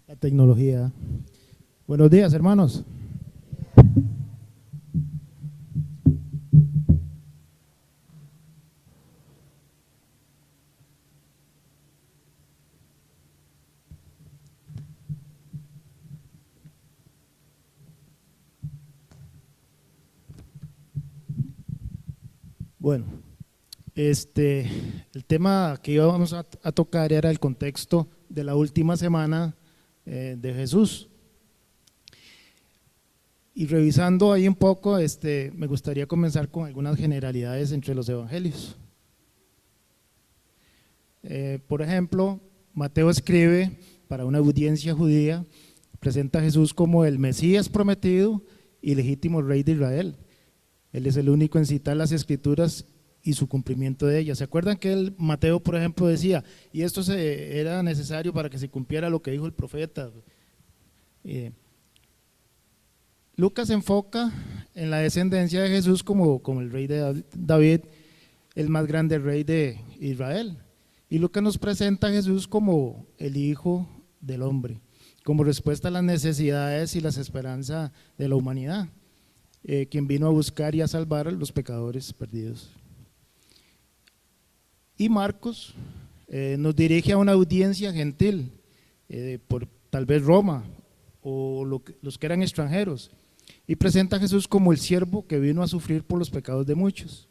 La tecnología. Buenos días, hermanos. Bueno, el tema que íbamos a tocar era el contexto de la última semana de Jesús. Y revisando ahí un poco, me gustaría comenzar con algunas generalidades entre los evangelios. Por ejemplo, Mateo escribe para una audiencia judía, presenta a Jesús como el Mesías prometido y legítimo rey de Israel. Él es el único en citar las escrituras y su cumplimiento de ellas. ¿Se acuerdan que Mateo, por ejemplo, decía, y esto era necesario para que se cumpliera lo que dijo el profeta? Lucas se enfoca en la descendencia de Jesús como el rey de David, el más grande rey de Israel. Y Lucas nos presenta a Jesús como el Hijo del Hombre, como respuesta a las necesidades y las esperanzas de la humanidad, quien vino a buscar y a salvar a los pecadores perdidos. Y Marcos nos dirige a una audiencia gentil, por tal vez Roma o los que eran extranjeros, y presenta a Jesús como el siervo que vino a sufrir por los pecados de muchos.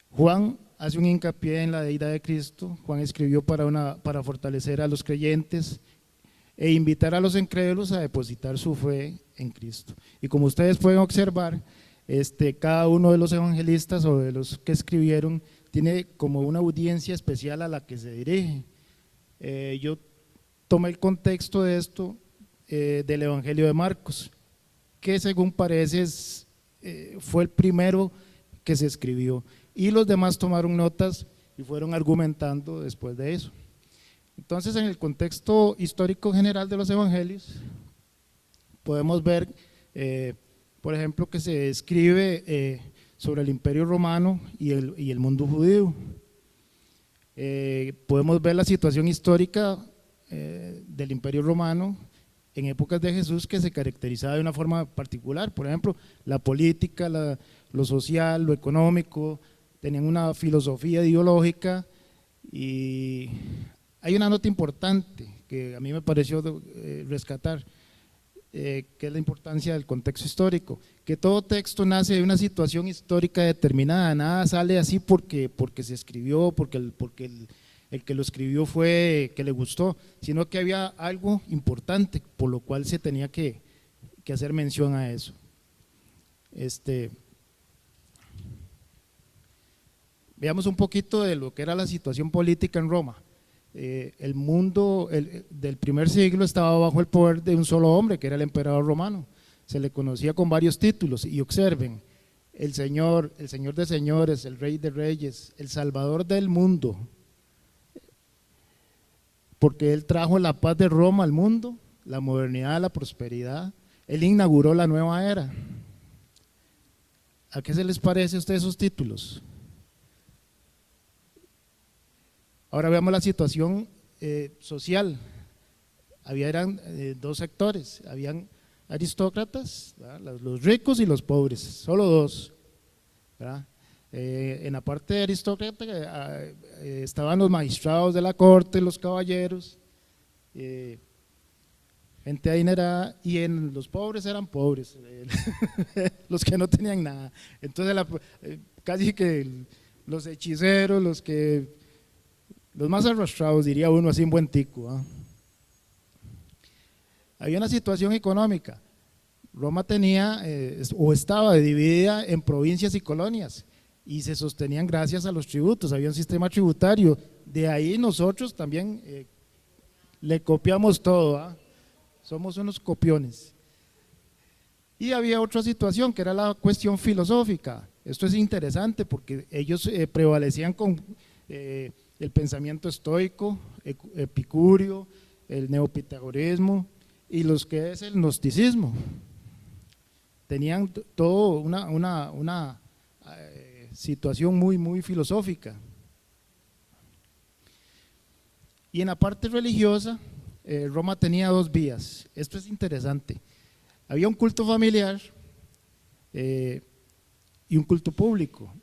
Juan hace un hincapié en la deidad de Cristo. Juan escribió para fortalecer a los creyentes e invitar a los incrédulos a depositar su fe en Cristo. Y como ustedes pueden observar, cada uno de los evangelistas o de los que escribieron tiene como una audiencia especial a la que se dirige. Yo tomé el contexto de esto del Evangelio de Marcos, que según parece fue el primero que se escribió, y los demás tomaron notas y fueron argumentando después de eso. Entonces, en el contexto histórico general de los evangelios, podemos ver, por ejemplo, que se escribe sobre el Imperio Romano y el mundo judío. Podemos ver la situación histórica del Imperio Romano en épocas de Jesús, que se caracterizaba de una forma particular. Por ejemplo, la política, lo social, lo económico, tenían una filosofía ideológica. Y hay una nota importante que a mí me pareció rescatar, que es la importancia del contexto histórico, que todo texto nace de una situación histórica determinada, nada sale así porque se escribió, porque el que lo escribió fue que le gustó, sino que había algo importante por lo cual se tenía que hacer mención a eso. Veamos un poquito de lo que era la situación política en Roma. El mundo del primer siglo estaba bajo el poder de un solo hombre, que era el emperador romano. Se le conocía con varios títulos, y observen: el Señor de señores, el Rey de reyes, el Salvador del mundo, porque Él trajo la paz de Roma al mundo, la modernidad, la prosperidad. Él inauguró la nueva era. ¿A qué se les parece a ustedes esos títulos? Ahora veamos la situación social. Eran dos sectores, habían aristócratas, ¿verdad?, los ricos y los pobres, solo dos, ¿verdad? En la parte de aristócrata estaban los magistrados de la corte, los caballeros, gente adinerada, y en los pobres eran pobres, los que no tenían nada. Entonces casi que los hechiceros, los más arrastrados, diría uno así en buen tico, ¿eh? Había una situación económica. Roma tenía o estaba dividida en provincias y colonias, y se sostenían gracias a los tributos. Había un sistema tributario. De ahí nosotros también le copiamos todo, ¿eh? Somos unos copiones. Y había otra situación, que era la cuestión filosófica. Esto es interesante porque ellos prevalecían con el pensamiento estoico, epicurio, el neopitagorismo y los que es el gnosticismo. Tenían todo una situación muy, muy filosófica. Y en la parte religiosa Roma tenía dos vías. Esto es interesante. Había un culto familiar y un culto público.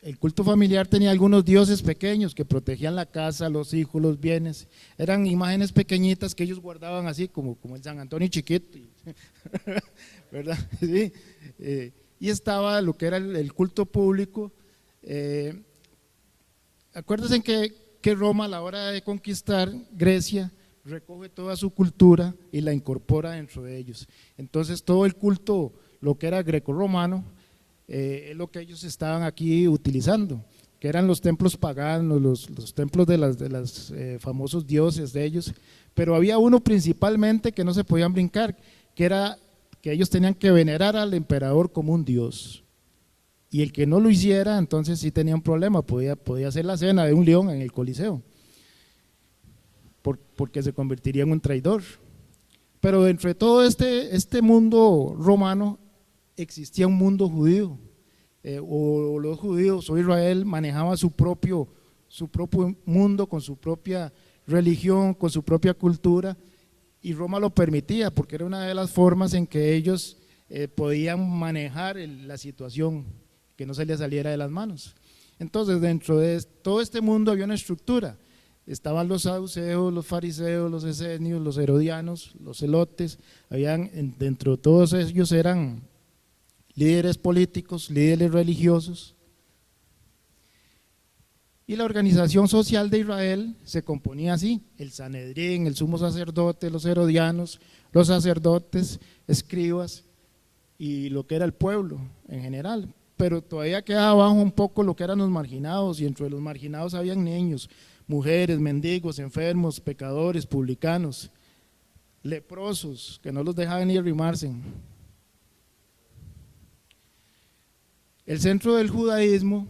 El culto familiar tenía algunos dioses pequeños que protegían la casa, los hijos, los bienes. Eran imágenes pequeñitas que ellos guardaban así como el San Antonio chiquito, ¿verdad? Sí. Y estaba lo que era el culto público. Acuérdense que Roma a la hora de conquistar Grecia recoge toda su cultura y la incorpora dentro de ellos. Entonces todo el culto, lo que era grecorromano, es lo que ellos estaban aquí utilizando, que eran los templos paganos, los templos de los famosos dioses de ellos, pero había uno principalmente que no se podían brincar, que era que ellos tenían que venerar al emperador como un dios, y el que no lo hiciera entonces sí tenía un problema, podía hacer la cena de un león en el Coliseo, porque se convertiría en un traidor. Pero dentro de todo este mundo romano existía un mundo judío, o los judíos o Israel manejaba su propio mundo con su propia religión, con su propia cultura, y Roma lo permitía porque era una de las formas en que ellos podían manejar la situación, que no se les saliera de las manos. Entonces dentro de todo este mundo había una estructura. Estaban los saduceos, los fariseos, los esenios, los herodianos, los celotes. Dentro de todos ellos eran líderes políticos, líderes religiosos. Y la organización social de Israel se componía así: el Sanedrín, el sumo sacerdote, los herodianos, los sacerdotes, escribas y lo que era el pueblo en general. Pero todavía quedaba abajo un poco lo que eran los marginados, y entre los marginados habían niños, mujeres, mendigos, enfermos, pecadores, publicanos, leprosos, que no los dejaban ni arrimarse. El centro del judaísmo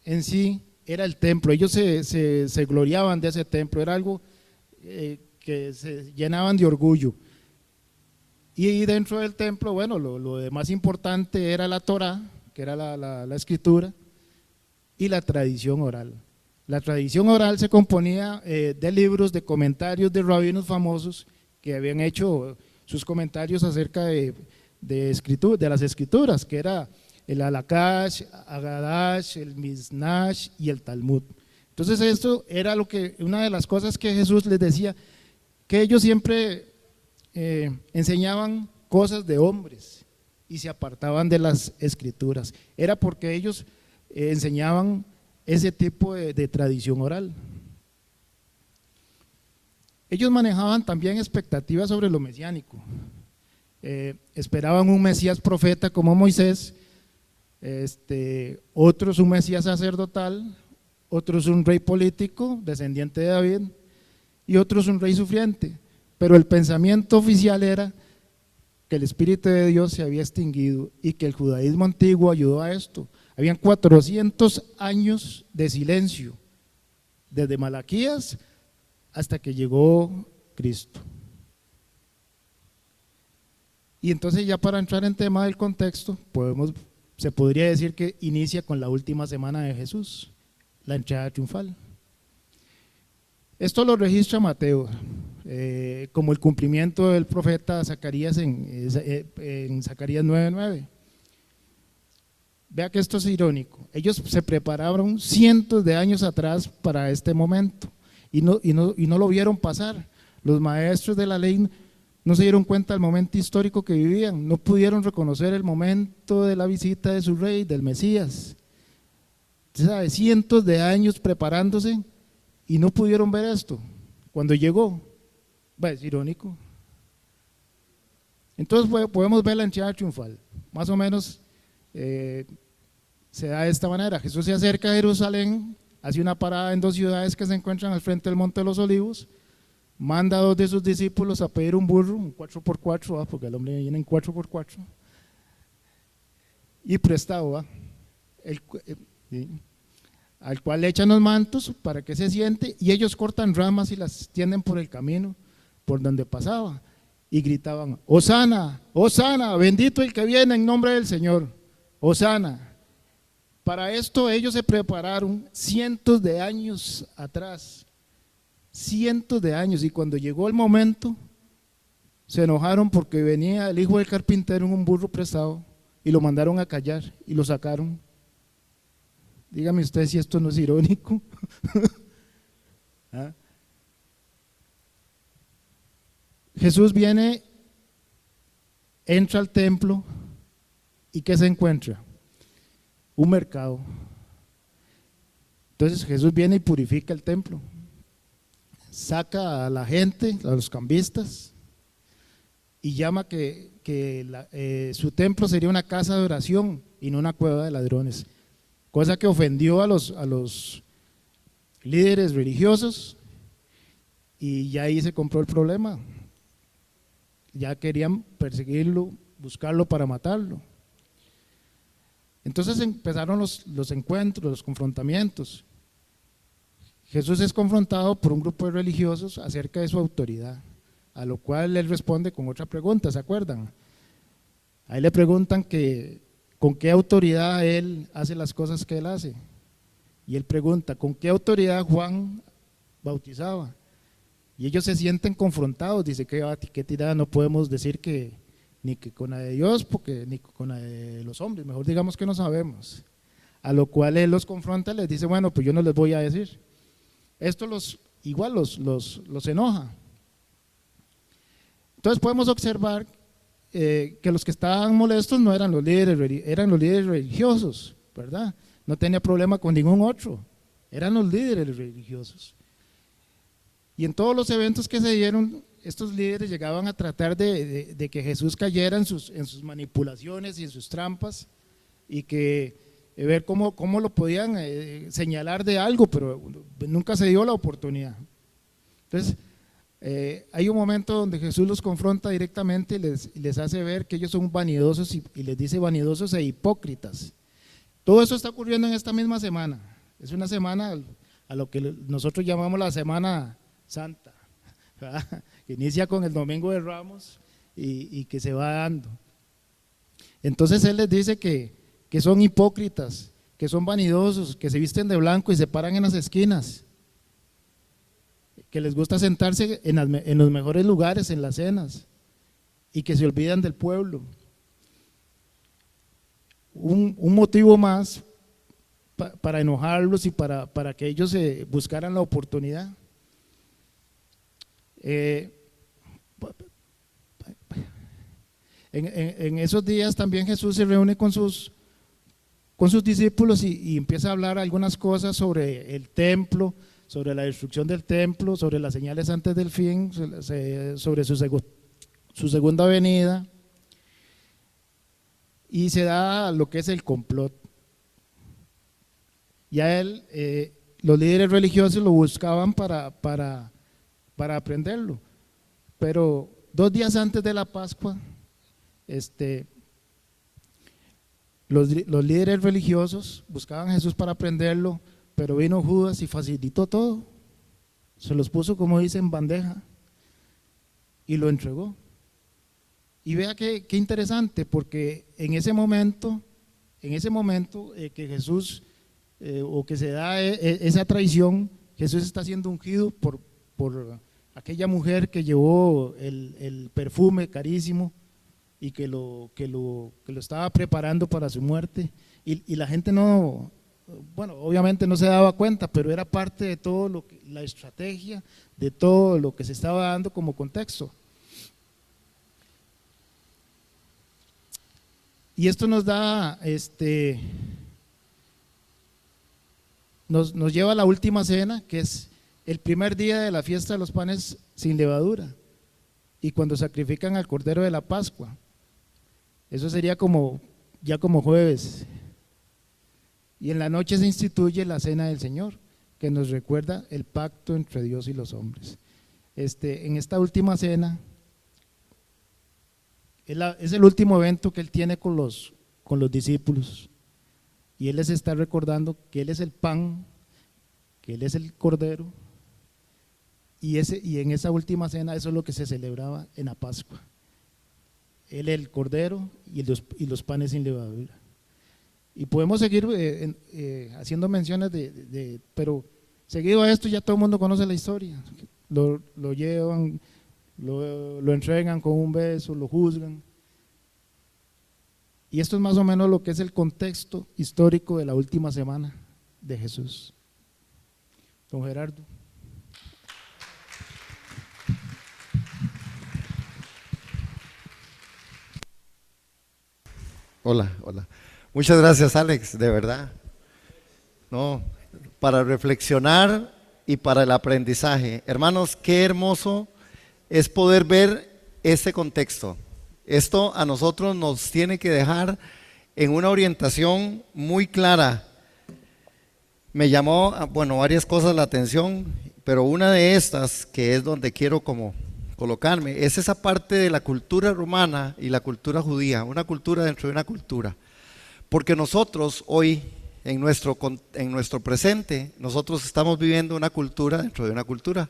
en sí era el templo. Ellos se gloriaban de ese templo, era algo que se llenaban de orgullo. Y dentro del templo, bueno, lo de más importante era la Torá, que era la escritura, y la tradición oral. La tradición oral se componía de libros, de comentarios de rabinos famosos que habían hecho sus comentarios acerca de las escrituras, que era el Halakash, Agadash, el Misnash y el Talmud. Entonces esto era una de las cosas que Jesús les decía, que ellos siempre enseñaban cosas de hombres y se apartaban de las escrituras. Era porque ellos enseñaban ese tipo de tradición oral. Ellos manejaban también expectativas sobre lo mesiánico. Esperaban un Mesías profeta como Moisés, otros un Mesías sacerdotal, otros un rey político, descendiente de David, y otros un rey sufriente. Pero el pensamiento oficial era que el Espíritu de Dios se había extinguido y que el judaísmo antiguo ayudó a esto. Habían 400 años de silencio, desde Malaquías hasta que llegó Cristo. Y entonces, ya para entrar en tema del contexto, se podría decir que inicia con la última semana de Jesús, la entrada triunfal. Esto lo registra Mateo como el cumplimiento del profeta Zacarías en Zacarías 9:9. Vea que esto es irónico. Ellos se prepararon cientos de años atrás para este momento y no lo vieron pasar. Los maestros de la ley no se dieron cuenta del momento histórico que vivían, no pudieron reconocer el momento de la visita de su rey, del Mesías. Usted sabe, cientos de años preparándose y no pudieron ver esto. Cuando llegó, es irónico. Entonces podemos ver la entrada triunfal, más o menos se da de esta manera. Jesús se acerca a Jerusalén, hace una parada en dos ciudades que se encuentran al frente del Monte de los Olivos, manda a dos de sus discípulos a pedir un burro, un 4x4, porque el hombre viene en 4x4, y prestado, al cual le echan los mantos para que se siente, y ellos cortan ramas y las tienden por el camino por donde pasaba, y gritaban: Hosana, Hosana, bendito el que viene en nombre del Señor, Hosana. Para esto ellos se prepararon cientos de años atrás, cientos de años, y cuando llegó el momento, se enojaron porque venía el hijo del carpintero en un burro prestado y lo mandaron a callar y lo sacaron. Dígame usted si esto no es irónico. ¿Ah? Jesús viene, entra al templo y ¿qué se encuentra? Un mercado. Entonces Jesús viene y purifica el templo, saca a la gente, a los cambistas, y llama que su templo sería una casa de oración y no una cueva de ladrones, cosa que ofendió a los líderes religiosos, y ya ahí se compró el problema. Ya querían perseguirlo, buscarlo para matarlo. Entonces empezaron los encuentros, los confrontamientos. Jesús es confrontado por un grupo de religiosos acerca de su autoridad, a lo cual él responde con otra pregunta, ¿se acuerdan? Ahí le preguntan que con qué autoridad él hace las cosas que él hace, y él pregunta, ¿con qué autoridad Juan bautizaba? Y ellos se sienten confrontados, dice que tirada, no podemos decir que ni que con la de Dios, porque ni con la de los hombres, mejor digamos que no sabemos. A lo cual él los confronta, les dice, bueno, pues yo no les voy a decir. Esto igual los enoja. Entonces podemos observar que los que estaban molestos no eran los líderes religiosos, ¿verdad? No tenía problema con ningún otro, eran los líderes religiosos. Y en todos los eventos que se dieron, estos líderes llegaban a tratar de que Jesús cayera en sus manipulaciones y en sus trampas, y que ver cómo lo podían señalar de algo, pero nunca se dio la oportunidad. Entonces, hay un momento donde Jesús los confronta directamente y les hace ver que ellos son vanidosos, y les dice vanidosos e hipócritas. Todo eso está ocurriendo en esta misma semana. Es una semana a lo que nosotros llamamos la Semana Santa, ¿verdad? Que inicia con el Domingo de Ramos y que se va dando. Entonces él les dice que son hipócritas, que son vanidosos, que se visten de blanco y se paran en las esquinas, que les gusta sentarse en los mejores lugares, en las cenas, y que se olvidan del pueblo. Un motivo más para enojarlos y para que ellos buscaran la oportunidad. En esos días también Jesús se reúne con sus discípulos y empieza a hablar algunas cosas sobre el templo, sobre la destrucción del templo, sobre las señales antes del fin, sobre su segunda venida, y se da lo que es el complot. Ya los líderes religiosos lo buscaban para aprenderlo, pero 2 días antes de la Pascua, los líderes religiosos buscaban a Jesús para aprenderlo, pero vino Judas y facilitó todo, se los puso, como dicen, en bandeja y lo entregó. Y vea qué interesante, porque en ese momento que Jesús o que se da esa traición, Jesús está siendo ungido por aquella mujer que llevó el perfume carísimo y que lo estaba preparando para su muerte, y la gente obviamente no se daba cuenta, pero era parte de todo la estrategia, de todo lo que se estaba dando como contexto. Y esto nos da, nos lleva a la última cena, que es el primer día de la fiesta de los panes sin levadura, y cuando sacrifican al Cordero de la Pascua. Eso sería ya como jueves. Y en la noche se instituye la Cena del Señor, que nos recuerda el pacto entre Dios y los hombres. En esta última cena, es el último evento que él tiene con los discípulos, y él les está recordando que él es el pan, que él es el Cordero, y en esa última cena eso es lo que se celebraba en la Pascua. Él el Cordero y los panes sin levadura. Y podemos seguir haciendo menciones pero Seguido a esto ya todo el mundo conoce la historia, lo llevan, lo entregan con un beso, lo juzgan. Y esto es más o menos lo que es el contexto histórico de la última semana de Jesús. Don Gerardo. Hola, hola. Muchas gracias, Alex, de verdad. No, para reflexionar y para el aprendizaje. Hermanos, qué hermoso es poder ver este contexto. Esto a nosotros nos tiene que dejar en una orientación muy clara. Me llamó, bueno, varias cosas la atención, pero una de estas, que es donde quiero como colocarme, es esa parte de la cultura romana y la cultura judía, una cultura dentro de una cultura. Porque nosotros hoy, en nuestro presente, nosotros estamos viviendo una cultura dentro de una cultura.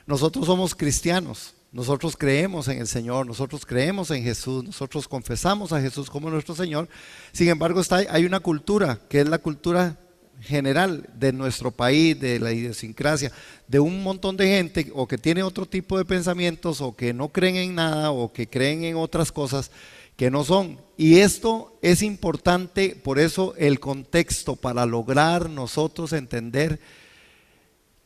Nosotros somos cristianos, nosotros creemos en el Señor, nosotros creemos en Jesús, nosotros confesamos a Jesús como nuestro Señor. Sin embargo, hay una cultura, que es la cultura general de nuestro país, de la idiosincrasia, de un montón de gente o que tiene otro tipo de pensamientos o que no creen en nada o que creen en otras cosas que no son. Y esto es importante, por eso el contexto, para lograr nosotros entender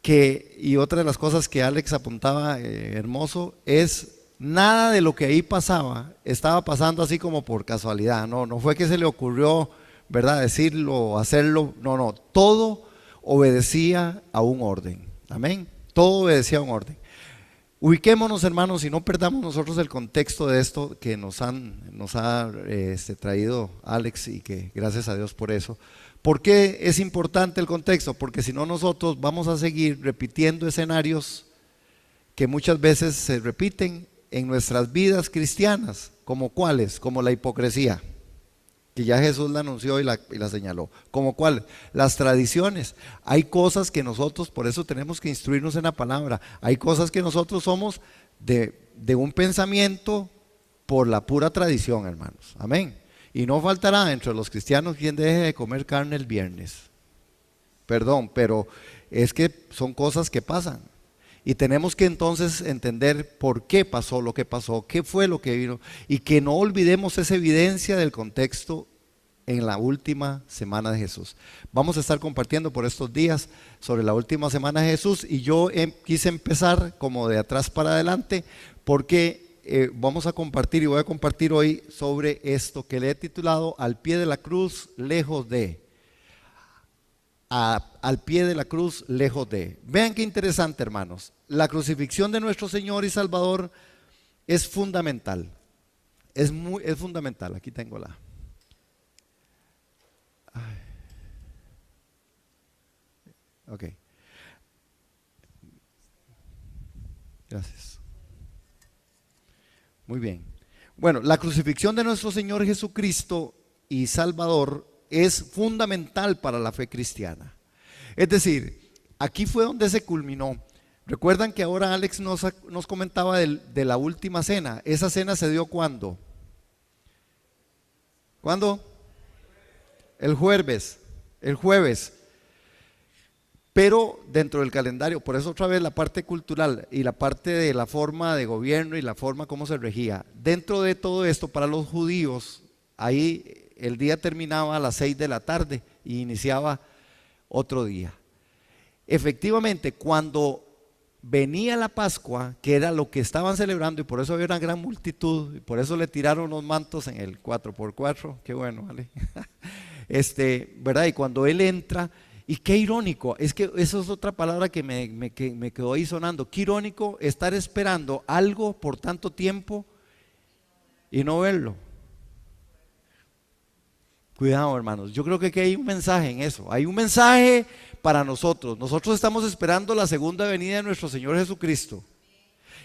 que, y otra de las cosas que Alex apuntaba, hermoso, es nada de lo que ahí pasaba, estaba pasando así como por casualidad, no fue que se le ocurrió, ¿verdad?, decirlo, hacerlo, no, todo obedecía a un orden, amén, todo obedecía a un orden. Ubiquémonos, hermanos, y no perdamos nosotros el contexto de esto que nos ha traído Alex, y que gracias a Dios por eso. ¿Por qué es importante el contexto? Porque si no, nosotros vamos a seguir repitiendo escenarios que muchas veces se repiten en nuestras vidas cristianas. ¿Como cuáles? Como la hipocresía, que ya Jesús la anunció y la señaló. ¿Como cuál? Las tradiciones. Hay cosas que nosotros, por eso tenemos que instruirnos en la palabra. Hay cosas que nosotros somos de un pensamiento por la pura tradición, hermanos. Amén. Y no faltará entre los cristianos quien deje de comer carne el viernes. Perdón, pero es que son cosas que pasan. Y tenemos que entonces entender por qué pasó lo que pasó, qué fue lo que vino, y que no olvidemos esa evidencia del contexto en la última semana de Jesús. Vamos a estar compartiendo por estos días sobre la última semana de Jesús, y yo quise empezar como de atrás para adelante, porque vamos a compartir, y voy a compartir hoy sobre esto que le he titulado Al pie de la cruz, lejos de. Al pie de la cruz, lejos de. Vean qué interesante, hermanos. La crucifixión de nuestro Señor y Salvador es fundamental. Es fundamental. Aquí tengo la. Ok. Gracias. Muy bien. Bueno, la crucifixión de nuestro Señor Jesucristo y Salvador es fundamental para la fe cristiana. Es decir, aquí fue donde se culminó. Recuerdan que ahora Alex nos comentaba de la última cena. Esa cena se dio ¿cuándo? ¿Cuándo? El jueves. Pero dentro del calendario, por eso otra vez la parte cultural y la parte de la forma de gobierno y la forma como se regía. Dentro de todo esto, para los judíos, ahí el día terminaba a las 6 de la tarde y iniciaba otro día. Efectivamente, cuando venía la Pascua, que era lo que estaban celebrando, y por eso había una gran multitud, y por eso le tiraron los mantos en el 4x4, qué bueno, ¿vale? ¿Verdad? Y cuando él entra, y qué irónico, es que eso es otra palabra que me quedó ahí sonando, qué irónico estar esperando algo por tanto tiempo y no verlo. Cuidado, hermanos, yo creo que aquí hay un mensaje en eso, hay un mensaje para nosotros. Nosotros estamos esperando la segunda venida de nuestro Señor Jesucristo.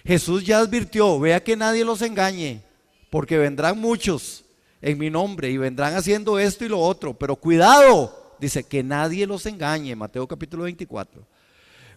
Jesús ya advirtió, vea que nadie los engañe, porque vendrán muchos en mi nombre y vendrán haciendo esto y lo otro, pero cuidado, dice, que nadie los engañe, Mateo capítulo 24.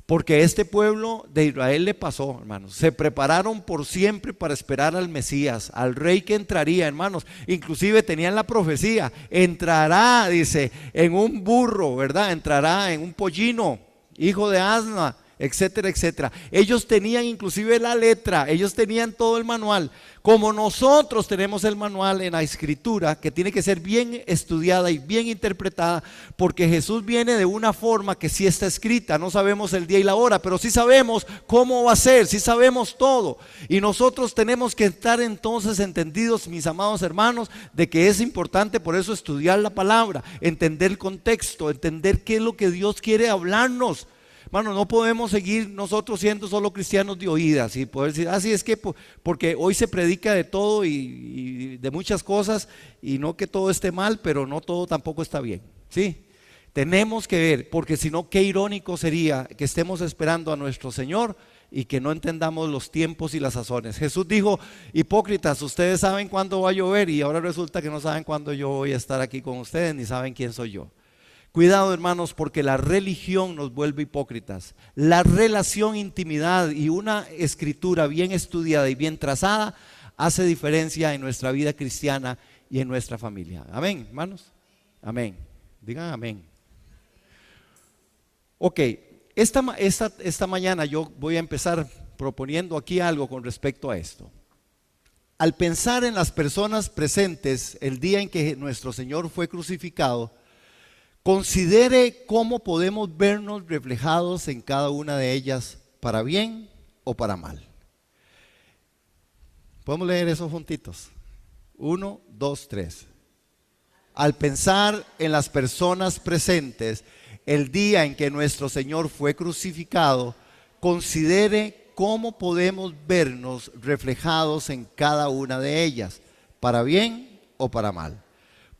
Porque este pueblo de Israel le pasó, hermanos, se prepararon por siempre para esperar al Mesías, al rey que entraría, hermanos, inclusive tenían la profecía, entrará, dice, en un burro, ¿verdad? Entrará en un pollino, hijo de asna, etcétera, etcétera. Ellos tenían inclusive la letra, ellos tenían todo el manual. Como nosotros tenemos el manual en la escritura, que tiene que ser bien estudiada y bien interpretada, porque Jesús viene de una forma que sí está escrita. No sabemos el día y la hora, pero sí sabemos cómo va a ser, sí sabemos todo. Y nosotros tenemos que estar entonces entendidos, mis amados hermanos, de que es importante por eso estudiar la palabra, entender el contexto, entender qué es lo que Dios quiere hablarnos. Hermano, no podemos seguir nosotros siendo solo cristianos de oídas y poder decir, así es que porque hoy se predica de todo y de muchas cosas, y no que todo esté mal, pero no todo tampoco está bien, ¿sí? Tenemos que ver, porque si no, qué irónico sería que estemos esperando a nuestro Señor y que no entendamos los tiempos y las sazones. Jesús dijo, hipócritas, ustedes saben cuándo va a llover y ahora resulta que no saben cuándo yo voy a estar aquí con ustedes, ni saben quién soy yo. Cuidado, hermanos, porque la religión nos vuelve hipócritas. La relación, intimidad y una escritura bien estudiada y bien trazada hace diferencia en nuestra vida cristiana y en nuestra familia. Amén, hermanos. Amén. Digan amén. Ok, esta mañana yo voy a empezar proponiendo aquí algo con respecto a esto. Al pensar en las personas presentes el día en que nuestro Señor fue crucificado, considere cómo podemos vernos reflejados en cada una de ellas, para bien o para mal. Podemos leer eso juntitos. 1, 2, 3. Al pensar en las personas presentes el día en que nuestro Señor fue crucificado, considere cómo podemos vernos reflejados en cada una de ellas, para bien o para mal.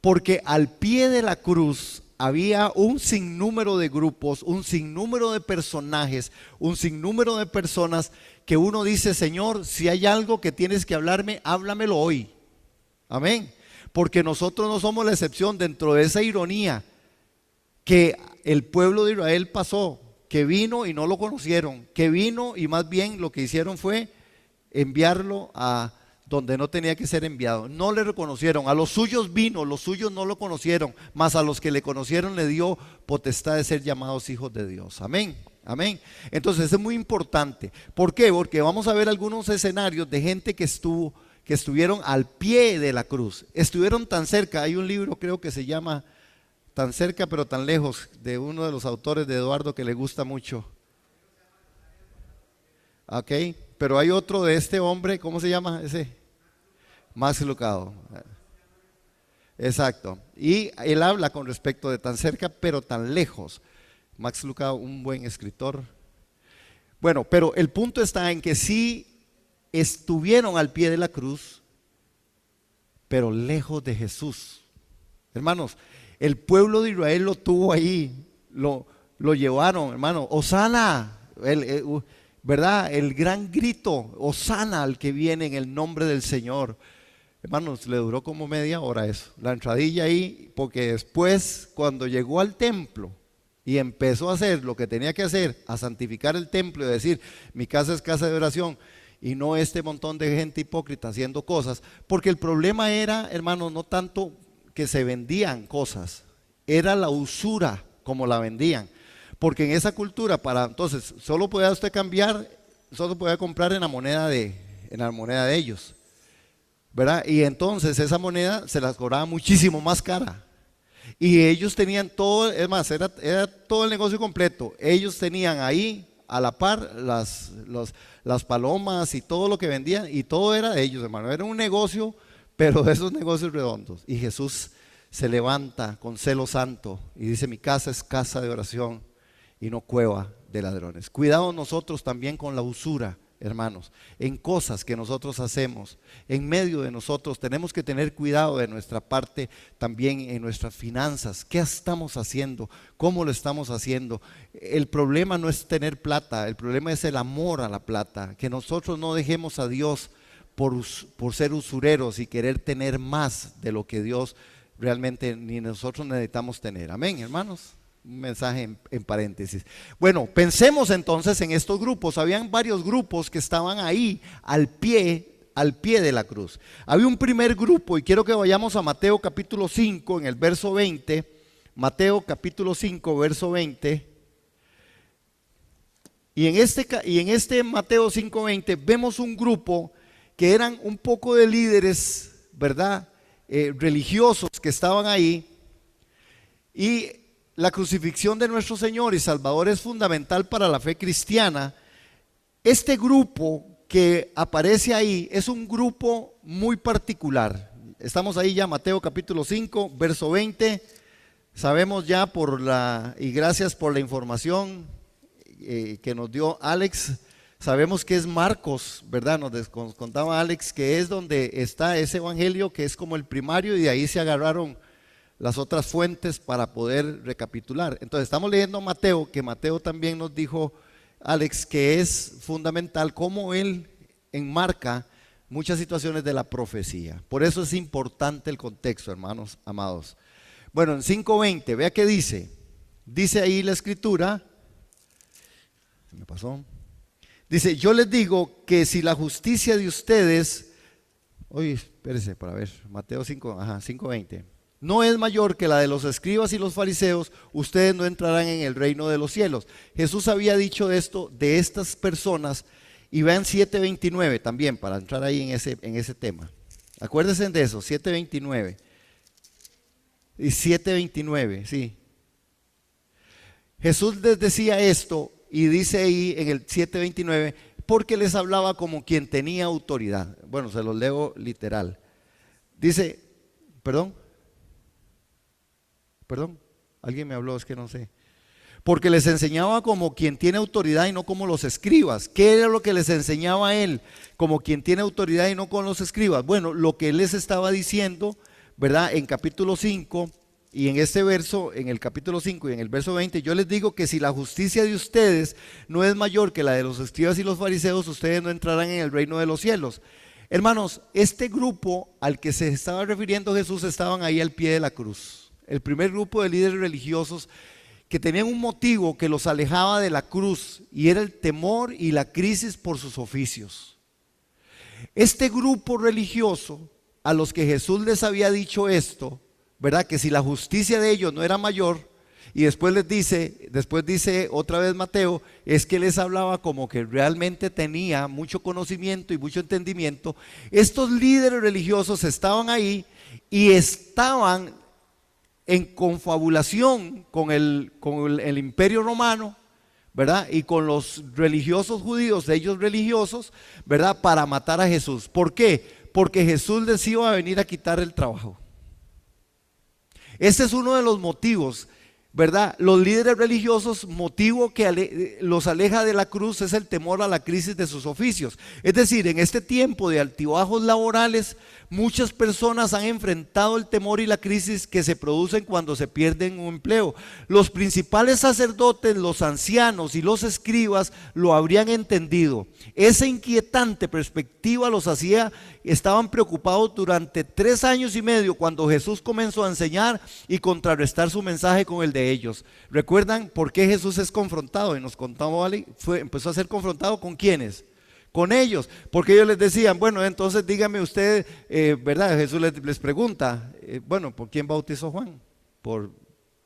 Porque al pie de la cruz había un sinnúmero de grupos, un sinnúmero de personajes, un sinnúmero de personas que uno dice, Señor, si hay algo que tienes que hablarme, háblamelo hoy. Amén. Porque nosotros no somos la excepción dentro de esa ironía que el pueblo de Israel pasó, que vino y no lo conocieron, que vino y más bien lo que hicieron fue enviarlo a donde no tenía que ser enviado. No le reconocieron, a los suyos vino, los suyos no lo conocieron, mas a los que le conocieron le dio potestad de ser llamados hijos de Dios. Amén, amén. Entonces es muy importante. ¿Por qué? Porque vamos a ver algunos escenarios de gente que estuvieron al pie de la cruz, estuvieron tan cerca. Hay un libro, creo que se llama Tan cerca pero tan lejos, de uno de los autores de Eduardo que le gusta mucho. Ok, pero hay otro de este hombre, ¿cómo se llama ese? Max Lucado. Exacto. Y él habla con respecto de tan cerca pero tan lejos. Max Lucado, un buen escritor. Bueno, pero el punto está en que sí estuvieron al pie de la cruz, pero lejos de Jesús. Hermanos, el pueblo de Israel lo tuvo ahí, lo llevaron, hermano. Hosana, ¿verdad? El gran grito, Hosana al que viene en el nombre del Señor. Hermanos, le duró como media hora eso, la entradilla ahí, porque después cuando llegó al templo y empezó a hacer lo que tenía que hacer, a santificar el templo y decir, mi casa es casa de oración, y no este montón de gente hipócrita haciendo cosas, porque el problema era, hermanos, no tanto que se vendían cosas, era la usura como la vendían. Porque en esa cultura, entonces, solo podía usted cambiar, solo podía comprar en la moneda de ellos, ¿verdad? Y entonces esa moneda se las cobraba muchísimo más cara. Y ellos tenían todo, es más, era todo el negocio completo. Ellos tenían ahí a la par las palomas y todo lo que vendían, y todo era de ellos, hermano. Era un negocio, pero de esos negocios redondos. Y Jesús se levanta con celo santo y dice, mi casa es casa de oración y no cueva de ladrones. Cuidado nosotros también con la usura, hermanos, en cosas que nosotros hacemos, en medio de nosotros tenemos que tener cuidado de nuestra parte también en nuestras finanzas. ¿Qué estamos haciendo? ¿Cómo lo estamos haciendo? El problema no es tener plata, el problema es el amor a la plata, que nosotros no dejemos a Dios por ser usureros y querer tener más de lo que Dios realmente ni nosotros necesitamos tener. Amén, hermanos. Un mensaje en paréntesis. Bueno, pensemos entonces en estos grupos. Habían varios grupos que estaban ahí al pie de la cruz. Había un primer grupo, y quiero que vayamos a Mateo capítulo 5 en el verso 20. Mateo capítulo 5 verso 20. Y en este Mateo 5:20 vemos un grupo que eran un poco de líderes, ¿verdad? Religiosos que estaban ahí. Y la crucifixión de nuestro Señor y Salvador es fundamental para la fe cristiana. Este grupo que aparece ahí es un grupo muy particular. Estamos ahí ya, Mateo capítulo 5, verso 20. Sabemos ya y gracias por la información que nos dio Alex, sabemos que es Marcos, ¿verdad? Nos contaba Alex que es donde está ese evangelio que es como el primario y de ahí se agarraron las otras fuentes para poder recapitular. Entonces estamos leyendo Mateo, que Mateo también nos dijo Alex que es fundamental cómo él enmarca muchas situaciones de la profecía. Por eso es importante el contexto, hermanos amados. Bueno, en 5:20, vea qué dice. Dice ahí la escritura, se me pasó. Dice, yo les digo que si la justicia de ustedes, oye, espérese para ver, Mateo 5:20, no es mayor que la de los escribas y los fariseos, ustedes no entrarán en el reino de los cielos. Jesús había dicho esto de estas personas, y vean 7:29 también, para entrar ahí en ese tema. Acuérdense de eso, 7:29. Y 7:29, sí. Jesús les decía esto, y dice ahí en el 7:29, porque les hablaba como quien tenía autoridad. Bueno, se los leo literal. Dice, perdón, alguien me habló, es que no sé. Porque les enseñaba como quien tiene autoridad y no como los escribas. ¿Qué era lo que les enseñaba a él? Como quien tiene autoridad y no con los escribas. Bueno, lo que él les estaba diciendo, ¿verdad? En capítulo 5 y en este verso, en el capítulo 5 y en el verso 20, yo les digo que si la justicia de ustedes no es mayor que la de los escribas y los fariseos, ustedes no entrarán en el reino de los cielos. Hermanos, este grupo al que se estaba refiriendo Jesús estaban ahí al pie de la cruz. El primer grupo de líderes religiosos que tenían un motivo que los alejaba de la cruz y era el temor y la crisis por sus oficios. Este grupo religioso a los que Jesús les había dicho esto, ¿verdad? Que si la justicia de ellos no era mayor, y después dice otra vez Mateo, es que les hablaba como que realmente tenía mucho conocimiento y mucho entendimiento. Estos líderes religiosos estaban ahí y estaban en confabulación con el imperio romano, ¿verdad? Y con los religiosos judíos, ellos religiosos, ¿verdad? Para matar a Jesús. ¿Por qué? Porque Jesús les iba a venir a quitar el trabajo. Este es uno de los motivos, ¿verdad? Los líderes religiosos, motivo que los aleja de la cruz es el temor a la crisis de sus oficios. Es decir, en este tiempo de altibajos laborales, muchas personas han enfrentado el temor y la crisis que se producen cuando se pierden un empleo. Los principales sacerdotes, los ancianos y los escribas lo habrían entendido. Esa inquietante perspectiva estaban preocupados durante 3 años y medio cuando Jesús comenzó a enseñar y contrarrestar su mensaje con el de ellos. ¿Recuerdan por qué Jesús es confrontado? Y nos contaba, empezó a ser confrontado ¿con quiénes? Con ellos, porque ellos les decían, bueno, entonces dígame usted, ¿verdad? Jesús les pregunta, bueno, ¿por quién bautizó Juan? ¿Por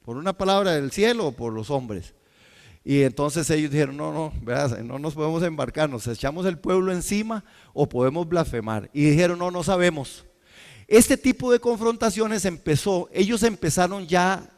una palabra del cielo o por los hombres? Y entonces ellos dijeron, no, ¿verdad? No nos podemos embarcar, nos echamos el pueblo encima o podemos blasfemar. Y dijeron, no sabemos. Este tipo de confrontaciones ellos empezaron ya,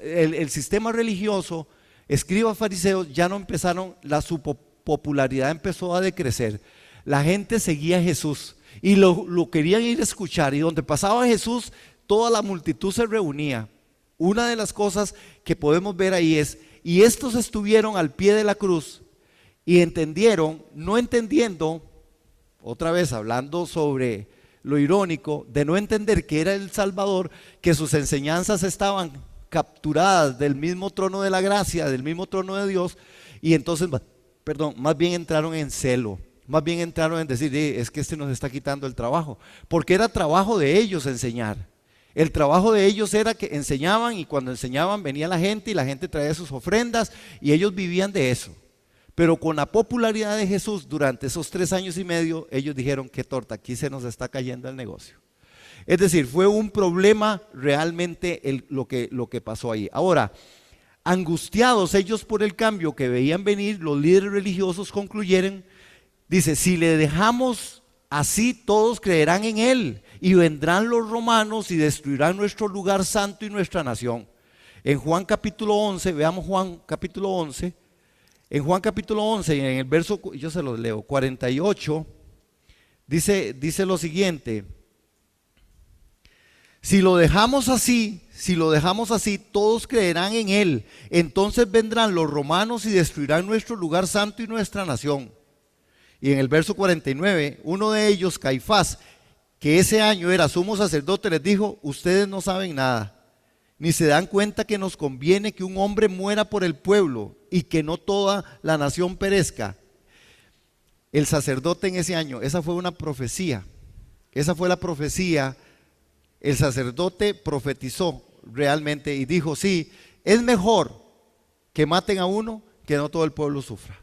el sistema religioso, escribas, fariseos, ya no empezaron, su popularidad empezó a decrecer. La gente seguía a Jesús y lo querían ir a escuchar, y donde pasaba Jesús, toda la multitud se reunía. Una de las cosas que podemos ver ahí es, y estos estuvieron al pie de la cruz y entendieron, no entendiendo, otra vez hablando sobre lo irónico de no entender que era el Salvador, que sus enseñanzas estaban capturadas del mismo trono de la gracia, del mismo trono de Dios, y entonces, más bien entraron en celo, más bien entraron en decir, es que este nos está quitando el trabajo, porque era trabajo de ellos enseñar. El trabajo de ellos era que enseñaban, y cuando enseñaban venía la gente y la gente traía sus ofrendas y ellos vivían de eso. Pero con la popularidad de Jesús durante esos 3 años y medio, ellos dijeron, qué torta, aquí se nos está cayendo el negocio. Es decir, fue un problema realmente lo que pasó ahí. Ahora, Angustiados ellos por el cambio que veían venir, los líderes religiosos concluyeron, dice, si le dejamos así, todos creerán en él y vendrán los romanos y destruirán nuestro lugar santo y nuestra nación. En Juan capítulo 11, veamos Juan capítulo 11, en Juan capítulo 11, en el verso, yo se los leo, 48, dice lo siguiente: si lo dejamos así, todos creerán en él. Entonces vendrán los romanos y destruirán nuestro lugar santo y nuestra nación. Y en el verso 49, uno de ellos, Caifás, que ese año era sumo sacerdote, les dijo, ustedes no saben nada, ni se dan cuenta que nos conviene que un hombre muera por el pueblo y que no toda la nación perezca. El sacerdote en ese año, esa fue una profecía, esa fue la profecía. El sacerdote profetizó realmente y dijo, sí, es mejor que maten a uno que no todo el pueblo sufra.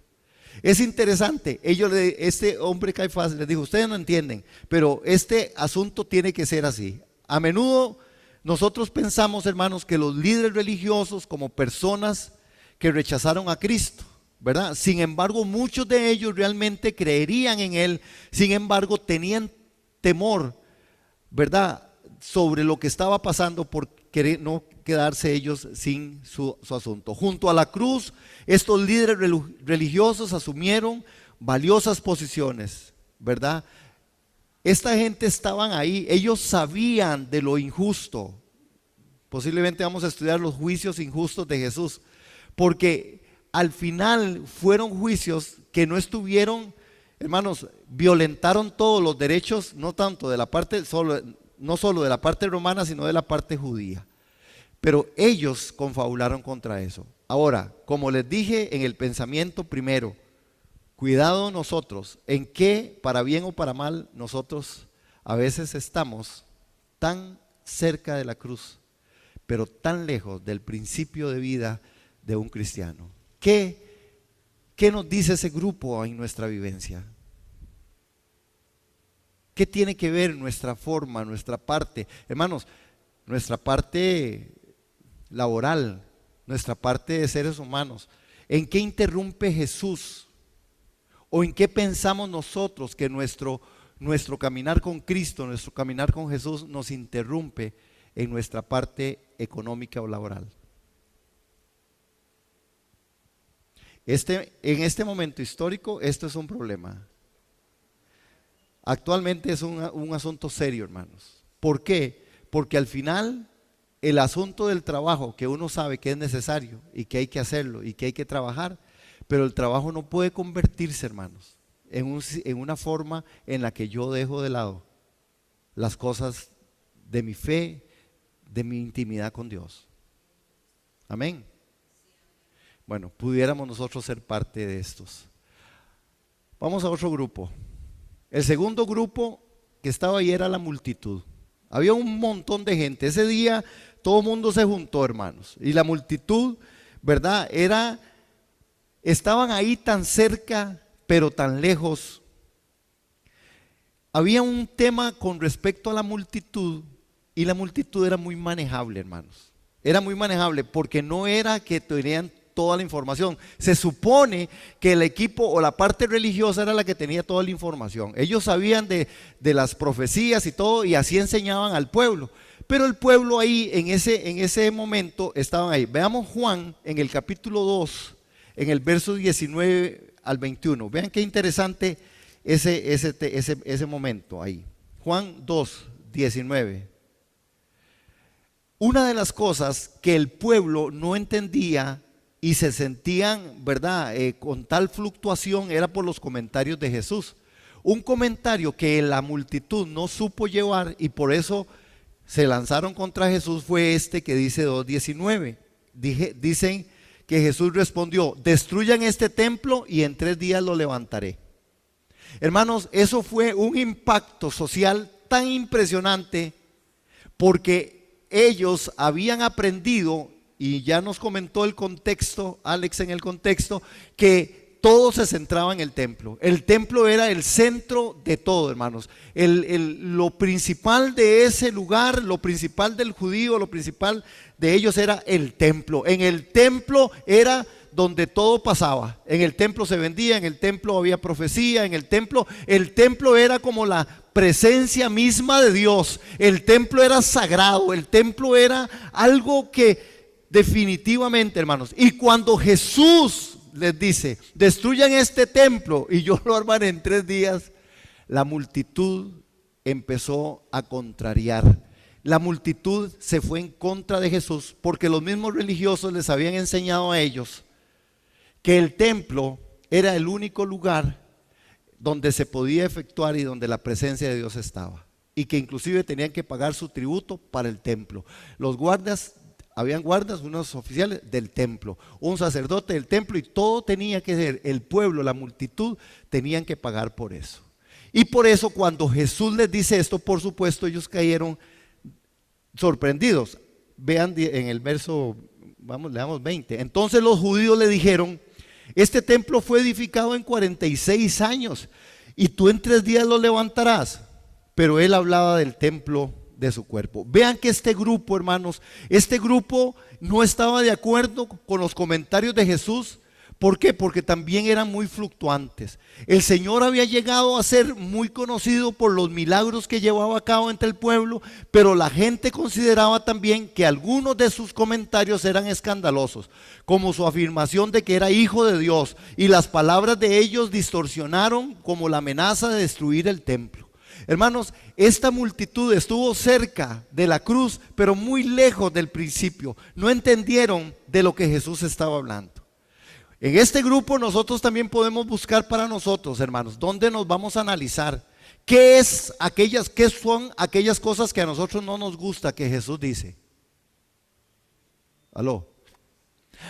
Es interesante, este hombre Caifás les dijo, ustedes no entienden, pero este asunto tiene que ser así. A menudo nosotros pensamos, hermanos, que los líderes religiosos como personas que rechazaron a Cristo, ¿verdad? Sin embargo, muchos de ellos realmente creerían en él, sin embargo, tenían temor, ¿verdad?, sobre lo que estaba pasando por querer no quedarse ellos sin su asunto. Junto a la cruz, estos líderes religiosos asumieron valiosas posiciones, ¿verdad? Esta gente estaban ahí, ellos sabían de lo injusto. Posiblemente vamos a estudiar los juicios injustos de Jesús, porque al final fueron juicios que no estuvieron, hermanos, violentaron todos los derechos, no tanto de la parte no solo de la parte romana, sino de la parte judía. Pero ellos confabularon contra eso. Ahora, como les dije en el pensamiento primero, cuidado nosotros, en qué, para bien o para mal, nosotros a veces estamos tan cerca de la cruz, pero tan lejos del principio de vida de un cristiano. ¿Qué nos dice ese grupo en nuestra vivencia? ¿Qué tiene que ver nuestra forma, nuestra parte? Hermanos, nuestra parte laboral, nuestra parte de seres humanos. ¿En qué interrumpe Jesús? ¿O en qué pensamos nosotros que nuestro caminar con Cristo, nuestro caminar con Jesús nos interrumpe en nuestra parte económica o laboral? En este momento histórico, esto es un problema. Actualmente es un asunto serio, hermanos. ¿Por qué? Porque al final el asunto del trabajo, que uno sabe que es necesario y que hay que hacerlo y que hay que trabajar, pero el trabajo no puede convertirse, hermanos, en una forma en la que yo dejo de lado las cosas de mi fe, de mi intimidad con Dios. Amén. Bueno, pudiéramos nosotros ser parte de estos. Vamos a otro grupo. El segundo grupo que estaba ahí era la multitud. Había un montón de gente. Ese día todo el mundo se juntó, hermanos. Y la multitud, ¿verdad? Estaban ahí tan cerca, pero tan lejos. Había un tema con respecto a la multitud, y la multitud era muy manejable, hermanos. Era muy manejable porque no era que tenían toda la información. Se supone que el equipo o la parte religiosa era la que tenía toda la información. Ellos sabían de las profecías y todo, y así enseñaban al pueblo. Pero el pueblo ahí, en ese momento, estaban ahí. Veamos Juan en el capítulo 2, en el verso 19 al 21. Vean qué interesante ese momento ahí. Juan 2, 19. Una de las cosas que el pueblo no entendía y se sentían, ¿verdad?, con tal fluctuación, era por los comentarios de Jesús. Un comentario que la multitud no supo llevar y por eso se lanzaron contra Jesús fue este que dice 2:19. Dicen que Jesús respondió, destruyan este templo y en 3 días lo levantaré. Hermanos, eso fue un impacto social tan impresionante porque ellos habían aprendido, y ya nos comentó el contexto, Alex en el contexto, que todo se centraba en el templo. El templo era el centro de todo, hermanos. Lo principal de ese lugar, lo principal del judío, lo principal de ellos era el templo. En el templo era donde todo pasaba. En el templo se vendía, en el templo había profecía, en el templo era como la presencia misma de Dios. El templo era sagrado, el templo era algo que definitivamente, hermanos, y cuando Jesús les dice, destruyan este templo y yo lo armaré en 3 días, la multitud empezó a contrariar. La multitud se fue en contra de Jesús porque los mismos religiosos les habían enseñado a ellos que el templo era el único lugar donde se podía efectuar y donde la presencia de Dios estaba, y que inclusive tenían que pagar su tributo para el templo. Los guardas, habían guardas, unos oficiales del templo, un sacerdote del templo, y todo tenía que ser, el pueblo, la multitud, tenían que pagar por eso. Y por eso cuando Jesús les dice esto, por supuesto ellos cayeron sorprendidos. Vean en el verso, leamos 20. Entonces los judíos le dijeron, este templo fue edificado en 46 años y tú en 3 días lo levantarás. Pero él hablaba del templo de su cuerpo. Vean que este grupo, hermanos, este grupo no estaba de acuerdo con los comentarios de Jesús. ¿Por qué? Porque también eran muy fluctuantes. El Señor había llegado a ser muy conocido por los milagros que llevaba a cabo entre el pueblo, pero la gente consideraba también que algunos de sus comentarios eran escandalosos, como su afirmación de que era hijo de Dios, y las palabras de ellos distorsionaron como la amenaza de destruir el templo. Hermanos, esta multitud estuvo cerca de la cruz, pero muy lejos del principio. No entendieron de lo que Jesús estaba hablando. En este grupo nosotros también podemos buscar para nosotros, hermanos, dónde nos vamos a analizar qué son aquellas cosas que a nosotros no nos gusta que Jesús dice. ¿Aló?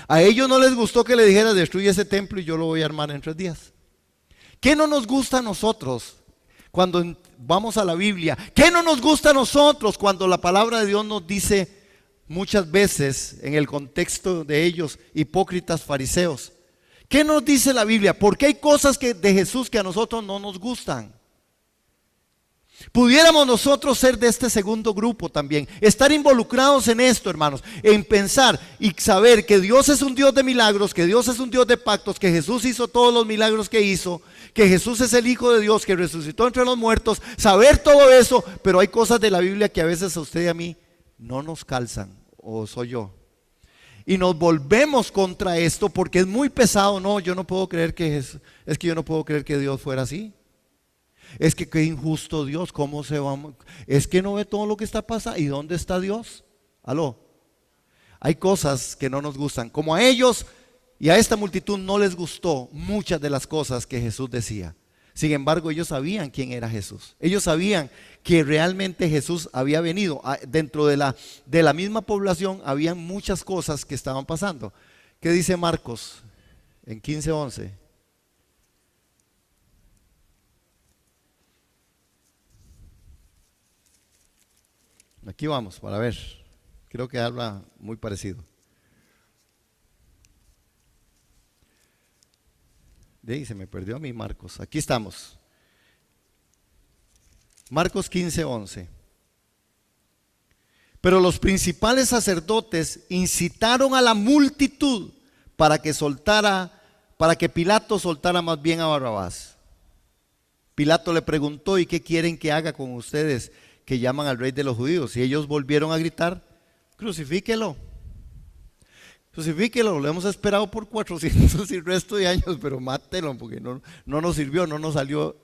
A ellos no les gustó que le dijera destruye ese templo y yo lo voy a armar en 3 días. ¿Qué no nos gusta a nosotros cuando vamos a la Biblia? ¿Qué no nos gusta a nosotros cuando la palabra de Dios nos dice muchas veces en el contexto de ellos, hipócritas fariseos? ¿Qué nos dice la Biblia? Porque hay cosas de Jesús que a nosotros no nos gustan. Pudiéramos nosotros ser de este segundo grupo también, estar involucrados en esto, hermanos, en pensar y saber que Dios es un Dios de milagros, que Dios es un Dios de pactos, que Jesús hizo todos los milagros que hizo, que Jesús es el Hijo de Dios, que resucitó entre los muertos, saber todo eso, pero hay cosas de la Biblia que a veces a usted y a mí no nos calzan, o soy yo. Y nos volvemos contra esto porque es muy pesado. No, yo no puedo creer es que yo no puedo creer que Dios fuera así. Es que qué injusto Dios, ¿cómo se va? Es que no ve todo lo que está pasando. ¿Y dónde está Dios? Aló. Hay cosas que no nos gustan. Como a ellos y a esta multitud no les gustó muchas de las cosas que Jesús decía. Sin embargo, ellos sabían quién era Jesús. Ellos sabían que realmente Jesús había venido. Dentro de la misma población había muchas cosas que estaban pasando. ¿Qué dice Marcos en 15:11? Aquí vamos para ver. Creo que habla muy parecido. De ahí se me perdió a mí Marcos. Aquí estamos. Marcos 15:11. Pero los principales sacerdotes incitaron a la multitud para que Pilato soltara más bien a Barrabás. Pilato le preguntó, ¿y qué quieren que haga con ustedes que llaman al rey de los judíos? Y ellos volvieron a gritar, crucifíquelo. Crucifíquelo, lo hemos esperado por 400 y resto de años, pero mátelo porque no nos sirvió, no nos salió,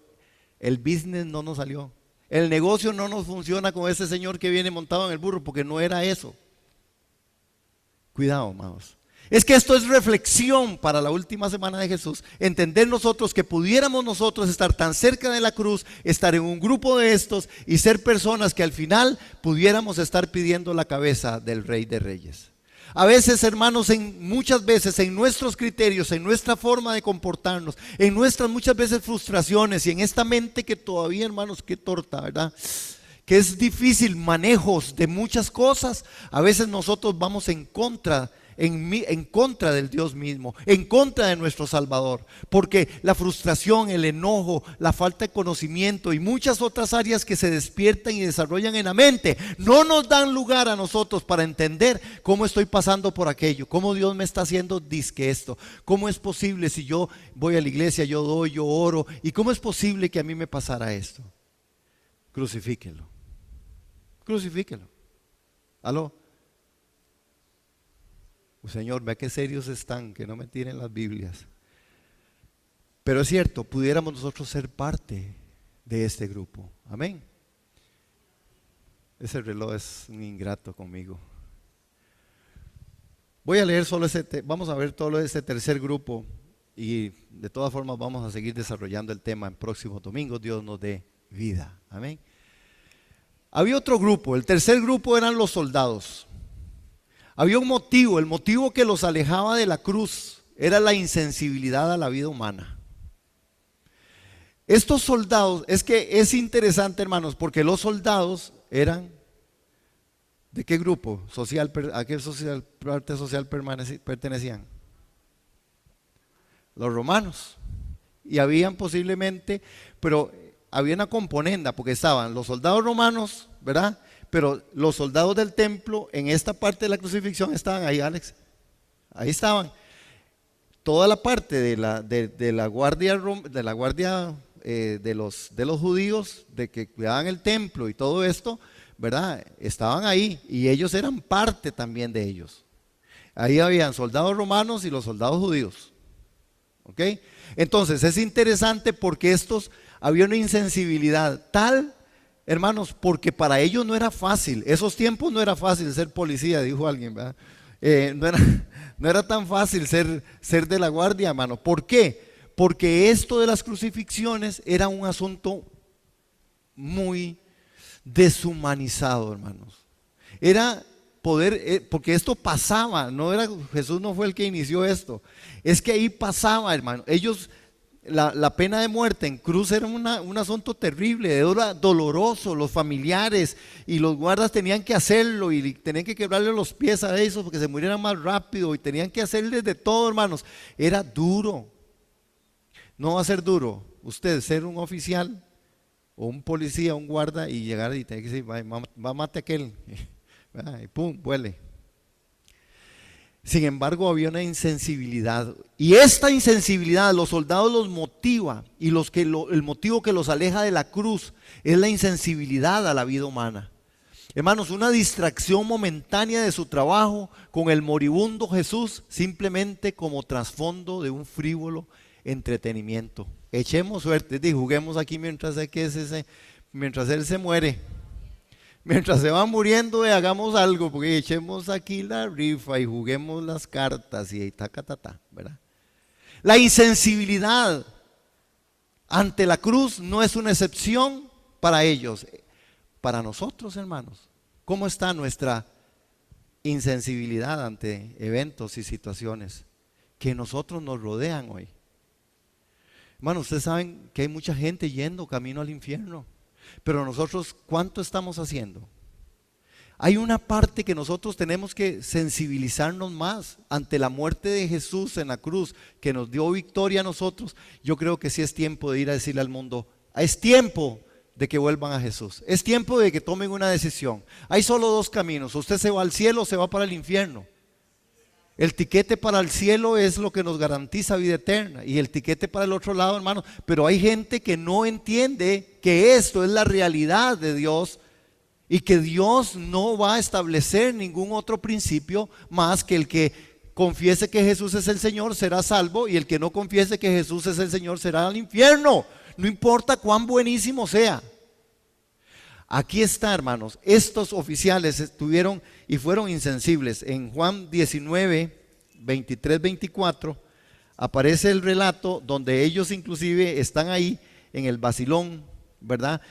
el business no nos salió, el negocio no nos funciona con ese señor que viene montado en el burro, porque no era eso. Cuidado, amados. Es que esto es reflexión para la última semana de Jesús, entender nosotros que pudiéramos nosotros estar tan cerca de la cruz, estar en un grupo de estos y ser personas que al final pudiéramos estar pidiendo la cabeza del Rey de Reyes. A veces, hermanos, muchas veces en nuestros criterios, en nuestra forma de comportarnos, en nuestras muchas veces frustraciones y en esta mente que todavía, hermanos, qué torta, ¿verdad? Que es difícil manejos de muchas cosas. A veces nosotros vamos en contra en contra del Dios mismo, en contra de nuestro Salvador, porque la frustración, el enojo, la falta de conocimiento y muchas otras áreas que se despiertan y desarrollan en la mente no nos dan lugar a nosotros para entender cómo estoy pasando por aquello, cómo Dios me está haciendo disque esto, cómo es posible si yo voy a la iglesia, yo doy, yo oro, y cómo es posible que a mí me pasara esto. Crucifíquelo, crucifíquelo. ¿Aló? Señor, vea qué serios están, que no me tiren las Biblias. Pero es cierto, pudiéramos nosotros ser parte de este grupo. Amén. Ese reloj es un ingrato conmigo. Voy a leer solo vamos a ver todo ese tercer grupo, y de todas formas vamos a seguir desarrollando el tema en próximos domingos. Dios nos dé vida. Amén. Había otro grupo, el tercer grupo eran los soldados. Había un motivo, el motivo que los alejaba de la cruz era la insensibilidad a la vida humana. Estos soldados, es que es interesante, hermanos, porque los soldados eran, ¿de qué grupo social, a qué parte social pertenecían? Los romanos. Y habían posiblemente, pero había una componenda, porque estaban los soldados romanos, ¿verdad? Pero los soldados del templo, en esta parte de la crucifixión, estaban ahí, Alex. Ahí estaban. Toda la parte de la guardia de los judíos, de que cuidaban el templo y todo esto, ¿verdad? Estaban ahí, y ellos eran parte también de ellos. Ahí habían soldados romanos y los soldados judíos. ¿Ok? Entonces es interesante porque había una insensibilidad tal, hermanos, porque para ellos no era fácil. Esos tiempos no era fácil ser policía, dijo alguien, ¿verdad? No era tan fácil ser de la guardia, hermano. ¿Por qué? Porque esto de las crucifixiones era un asunto muy deshumanizado, hermanos. Era porque esto pasaba, Jesús no fue el que inició esto, es que ahí pasaba, hermano. Ellos, la pena de muerte en cruz era un asunto terrible, era doloroso. Los familiares y los guardas tenían que hacerlo, y tenían que quebrarle los pies a esos porque se murieran más rápido, y tenían que hacerles de todo, hermanos. Era duro. No va a ser duro usted ser un oficial o un policía, un guarda, y llegar y tener que decir, va, mate a aquel, y pum, vuele. Sin embargo, había una insensibilidad, y esta insensibilidad los soldados los motiva, y el motivo que los aleja de la cruz es la insensibilidad a la vida humana. Hermanos, una distracción momentánea de su trabajo con el moribundo Jesús, simplemente como trasfondo de un frívolo entretenimiento. Echemos suerte y juguemos aquí mientras él se muere. Mientras se va muriendo, hagamos algo, porque echemos aquí la rifa y juguemos las cartas y ta, ¿verdad? La insensibilidad ante la cruz no es una excepción para ellos. Para nosotros, hermanos, ¿cómo está nuestra insensibilidad ante eventos y situaciones que nosotros nos rodean hoy? Hermanos, ustedes saben que hay mucha gente yendo camino al infierno. Pero nosotros, ¿cuánto estamos haciendo? Hay una parte que nosotros tenemos que sensibilizarnos más ante la muerte de Jesús en la cruz, que nos dio victoria a nosotros. Yo creo que sí es tiempo de ir a decirle al mundo, es tiempo de que vuelvan a Jesús, es tiempo de que tomen una decisión. Hay solo dos caminos: usted se va al cielo o se va para el infierno. El tiquete para el cielo es lo que nos garantiza vida eterna, y el tiquete para el otro lado, hermano. Pero hay gente que no entiende que esto es la realidad de Dios, y que Dios no va a establecer ningún otro principio más que el que confiese que Jesús es el Señor será salvo, y el que no confiese que Jesús es el Señor será al infierno, no importa cuán buenísimo sea. Aquí está, hermanos, estos oficiales estuvieron y fueron insensibles. En Juan 19, 23, 24 aparece el relato donde ellos inclusive están ahí en el vacilón, ¿verdad?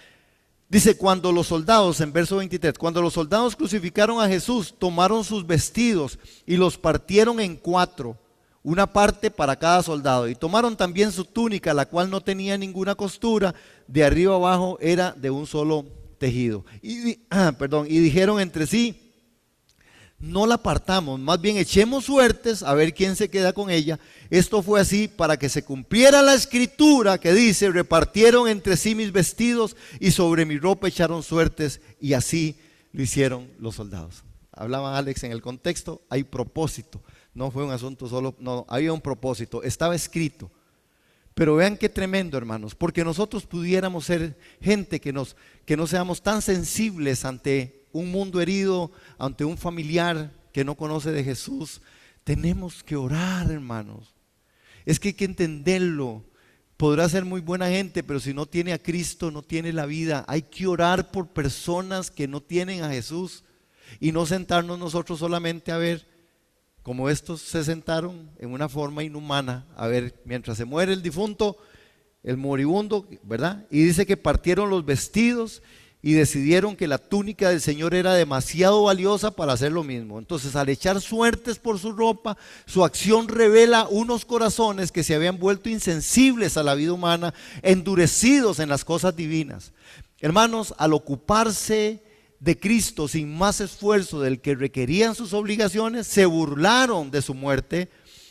Dice, cuando los soldados, en verso 23, cuando los soldados crucificaron a Jesús, tomaron sus vestidos y los partieron en cuatro, una parte para cada soldado, y tomaron también su túnica, la cual no tenía ninguna costura, de arriba abajo era de un solo tejido. Y dijeron entre sí, no la partamos, más bien echemos suertes a ver quién se queda con ella. Esto fue así para que se cumpliera la escritura que dice: repartieron entre sí mis vestidos y sobre mi ropa echaron suertes, y así lo hicieron los soldados. Hablaba Alex en el contexto, hay propósito, no fue un asunto solo, no, había un propósito, estaba escrito. Pero vean qué tremendo, hermanos, porque nosotros pudiéramos ser gente que no seamos tan sensibles ante un mundo herido, ante un familiar que no conoce de Jesús. Tenemos que orar, hermanos. Es que hay que entenderlo. Podrá ser muy buena gente, pero si no tiene a Cristo, no tiene la vida. Hay que orar por personas que no tienen a Jesús y no sentarnos nosotros solamente a ver, como estos se sentaron en una forma inhumana, a ver, mientras se muere el difunto, el moribundo, ¿verdad? Y dice que partieron los vestidos y decidieron que la túnica del Señor era demasiado valiosa para hacer lo mismo. Entonces, al echar suertes por su ropa, su acción revela unos corazones que se habían vuelto insensibles a la vida humana, endurecidos en las cosas divinas. Hermanos, al ocuparse de Cristo sin más esfuerzo del que requerían sus obligaciones, se burlaron de su muerte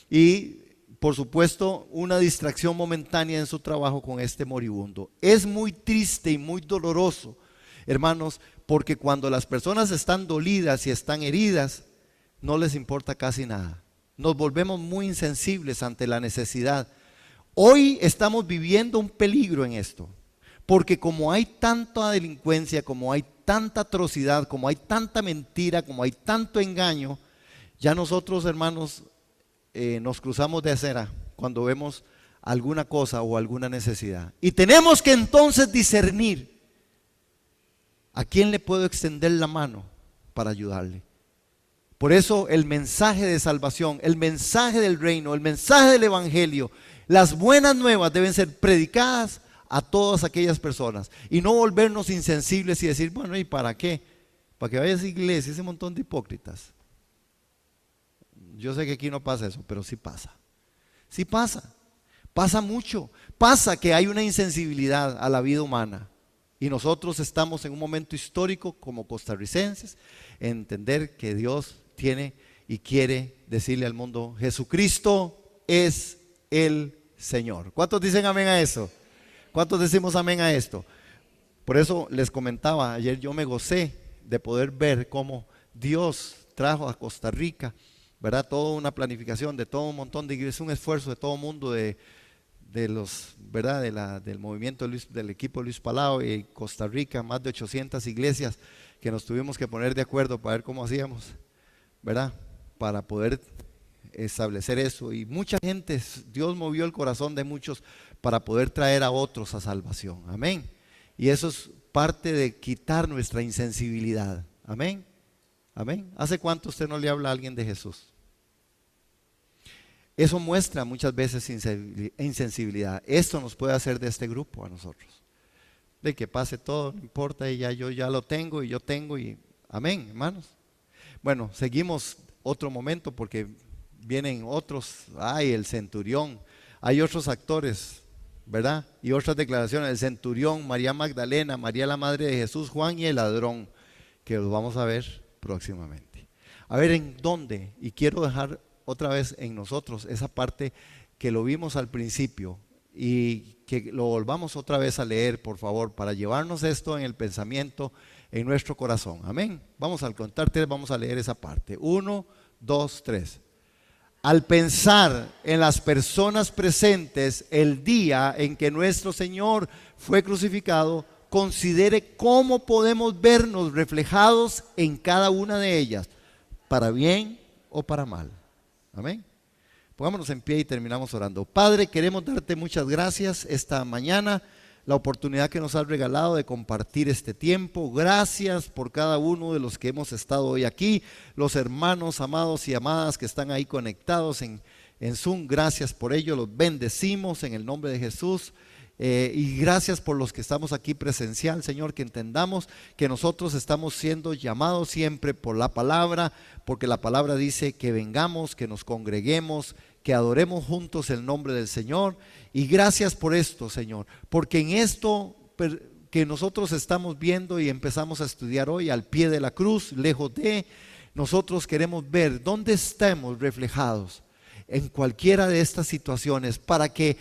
y, por supuesto, una distracción momentánea en su trabajo con este moribundo. Es muy triste y muy doloroso, hermanos, porque cuando las personas están dolidas y están heridas, no les importa casi nada. Nos volvemos muy insensibles ante la necesidad. Hoy estamos viviendo un peligro en esto, porque como hay tanta delincuencia, como hay tanta atrocidad, como hay tanta mentira, como hay tanto engaño, ya nosotros, hermanos, nos cruzamos de acera cuando vemos alguna cosa o alguna necesidad. Y tenemos que entonces discernir a quién le puedo extender la mano para ayudarle. Por eso el mensaje de salvación, el mensaje del reino, el mensaje del evangelio, las buenas nuevas deben ser predicadas a todas aquellas personas y no volvernos insensibles y decir, bueno, ¿y para qué? Para que vaya a esa iglesia, ese montón de hipócritas. Yo sé que aquí no pasa eso, pero sí pasa. Sí pasa mucho. Pasa que hay una insensibilidad a la vida humana y nosotros estamos en un momento histórico como costarricenses en entender que Dios tiene y quiere decirle al mundo: Jesucristo es el Señor. ¿Cuántos dicen amén a eso? ¿Cuántos decimos amén a esto? Por eso les comentaba, ayer yo me gocé de poder ver cómo Dios trajo a Costa Rica, ¿verdad? Toda una planificación de todo un montón de iglesias, un esfuerzo de todo el mundo, de los, ¿verdad? Del movimiento del equipo Luis Palau y Costa Rica, más de 800 iglesias que nos tuvimos que poner de acuerdo para ver cómo hacíamos, ¿verdad? Para poder establecer eso. Y mucha gente, Dios movió el corazón de muchos para poder traer a otros a salvación. Amén. Y eso es parte de quitar nuestra insensibilidad. Amén. Amén. ¿Hace cuánto usted no le habla a alguien de Jesús? Eso muestra muchas veces insensibilidad. Esto nos puede hacer de este grupo a nosotros. De que pase todo, no importa, y ya yo ya lo tengo y yo tengo y amén, hermanos. Bueno, seguimos otro momento porque vienen otros, el centurión, hay otros actores, ¿verdad? Y otras declaraciones, el centurión, María Magdalena, María la madre de Jesús, Juan y el ladrón, que los vamos a ver próximamente. A ver en dónde, y quiero dejar otra vez en nosotros esa parte que lo vimos al principio y que lo volvamos otra vez a leer, por favor, para llevarnos esto en el pensamiento, en nuestro corazón. Amén. Vamos al contar tres, vamos a leer esa parte. 1, 2, 3. Al pensar en las personas presentes el día en que nuestro Señor fue crucificado, considere cómo podemos vernos reflejados en cada una de ellas, para bien o para mal. Amén. Pongámonos en pie y terminamos orando. Padre, queremos darte muchas gracias esta mañana, la oportunidad que nos has regalado de compartir este tiempo. Gracias por cada uno de los que hemos estado hoy aquí, los hermanos amados y amadas que están ahí conectados en Zoom. Gracias por ello, los bendecimos en el nombre de Jesús. Y gracias por los que estamos aquí presencial, Señor, que entendamos que nosotros estamos siendo llamados siempre por la palabra, porque la palabra dice que vengamos, que nos congreguemos, que adoremos juntos el nombre del Señor. Y gracias por esto, Señor, porque en esto que nosotros estamos viendo y empezamos a estudiar hoy, al pie de la cruz, lejos de, nosotros queremos ver dónde estamos reflejados en cualquiera de estas situaciones para que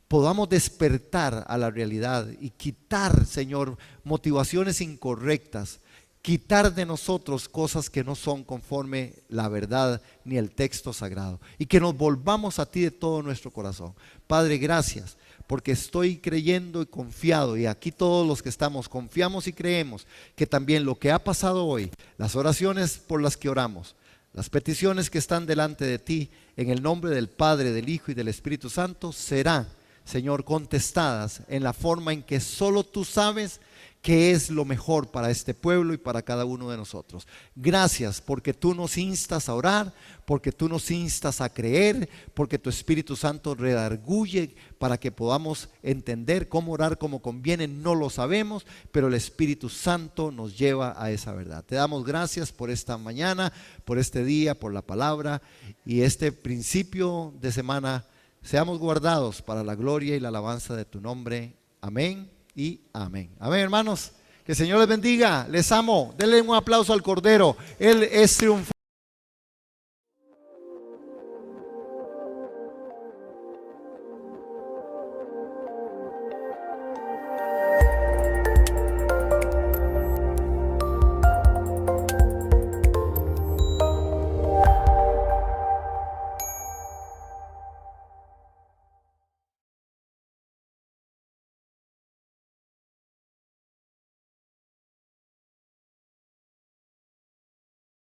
podamos despertar a la realidad y quitar, Señor, motivaciones incorrectas, quitar de nosotros cosas que no son conforme la verdad ni el texto sagrado, y que nos volvamos a ti de todo nuestro corazón. Padre, gracias, porque estoy creyendo y confiado, y aquí todos los que estamos confiamos y creemos que también lo que ha pasado hoy, las oraciones por las que oramos, las peticiones que están delante de ti, en el nombre del Padre, del Hijo y del Espíritu Santo, serán, Señor, contestadas en la forma en que solo tú sabes que es lo mejor para este pueblo y para cada uno de nosotros. Gracias porque tú nos instas a orar, porque tú nos instas a creer, porque tu Espíritu Santo redarguye para que podamos entender cómo orar como conviene. No lo sabemos, pero el Espíritu Santo nos lleva a esa verdad. Te damos gracias por esta mañana, por este día, por la palabra y este principio de semana. Seamos guardados para la gloria y la alabanza de tu nombre. Amén y amén. Amén, hermanos. Que el Señor les bendiga. Les amo. Denle un aplauso al Cordero. Él es triunfador.